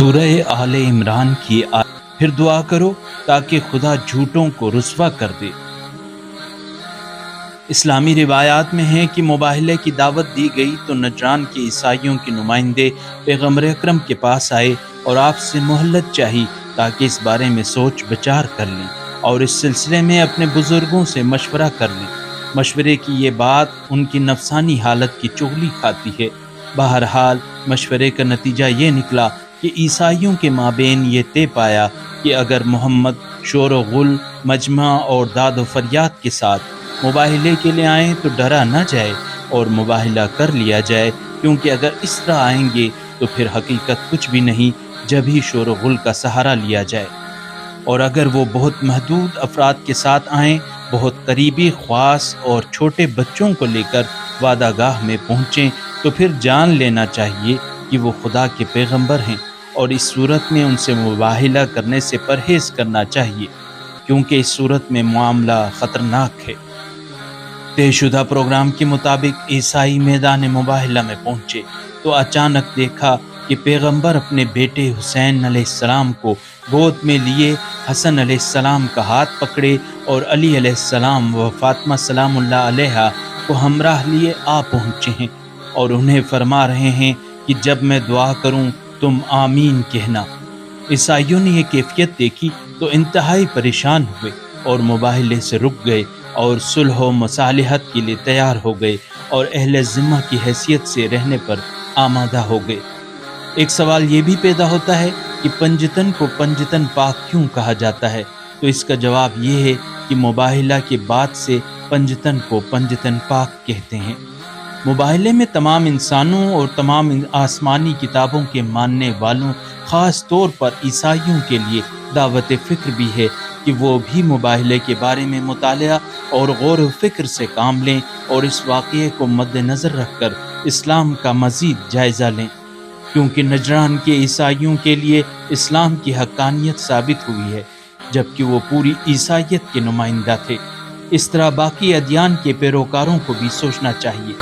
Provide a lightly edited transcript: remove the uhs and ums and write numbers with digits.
سورہ آل عمران کی پھر دعا کرو تاکہ خدا جھوٹوں کو رسوا کر دے۔ اسلامی روایات میں ہے کہ مباہلے کی دعوت دی گئی تو نجران کے عیسائیوں کے نمائندے پیغمبر اکرم کے پاس آئے اور آپ سے مہلت چاہی تاکہ اس بارے میں سوچ بچار کر لیں اور اس سلسلے میں اپنے بزرگوں سے مشورہ کر لیں۔ مشورے کی یہ بات ان کی نفسانی حالت کی چغلی کھاتی ہے۔ بہرحال مشورے کا نتیجہ یہ نکلا کہ عیسائیوں کے مابین یہ طے پایا کہ اگر محمد شور و غل، مجمع اور داد و فریاد کے ساتھ مباہلے کے لیے آئیں تو ڈرا نہ جائے اور مباہلہ کر لیا جائے، کیونکہ اگر اس طرح آئیں گے تو پھر حقیقت کچھ بھی نہیں جب ہی شور و غل کا سہارا لیا جائے، اور اگر وہ بہت محدود افراد کے ساتھ آئیں، بہت قریبی خواص اور چھوٹے بچوں کو لے کر وعدہ گاہ میں پہنچیں تو پھر جان لینا چاہیے کہ وہ خدا کے پیغمبر ہیں، اور اس صورت میں ان سے مباہلہ کرنے سے پرہیز کرنا چاہیے، کیونکہ اس صورت میں معاملہ خطرناک ہے۔ طے شدہ پروگرام کے مطابق عیسائی میدان مباہلہ میں پہنچے تو اچانک دیکھا کہ پیغمبر اپنے بیٹے حسین علیہ السلام کو گود میں لیے حسن علیہ السلام کا ہاتھ پکڑے اور علی علیہ السلام و فاطمہ سلام اللہ علیہا کو ہمراہ لیے آ پہنچے ہیں، اور انہیں فرما رہے ہیں کہ جب میں دعا کروں تم آمین کہنا۔ عیسائیوں نے یہ کیفیت دیکھی تو انتہائی پریشان ہوئے اور مباہلے سے رک گئے اور صلح و مصالحت کے لیے تیار ہو گئے اور اہل ذمہ کی حیثیت سے رہنے پر آمادہ ہو گئے۔ ایک سوال یہ بھی پیدا ہوتا ہے کہ پنجتن کو پنجتن پاک کیوں کہا جاتا ہے؟ تو اس کا جواب یہ ہے کہ مباہلہ کے بعد سے پنجتن کو پنجتن پاک کہتے ہیں۔ مباہلے میں تمام انسانوں اور تمام آسمانی کتابوں کے ماننے والوں، خاص طور پر عیسائیوں کے لیے دعوت فکر بھی ہے کہ وہ بھی مباہلے کے بارے میں مطالعہ اور غور و فکر سے کام لیں اور اس واقعے کو مد نظر رکھ کر اسلام کا مزید جائزہ لیں، کیونکہ نجران کے عیسائیوں کے لیے اسلام کی حقانیت ثابت ہوئی ہے، جبکہ وہ پوری عیسائیت کے نمائندہ تھے۔ اس طرح باقی ادیان کے پیروکاروں کو بھی سوچنا چاہیے۔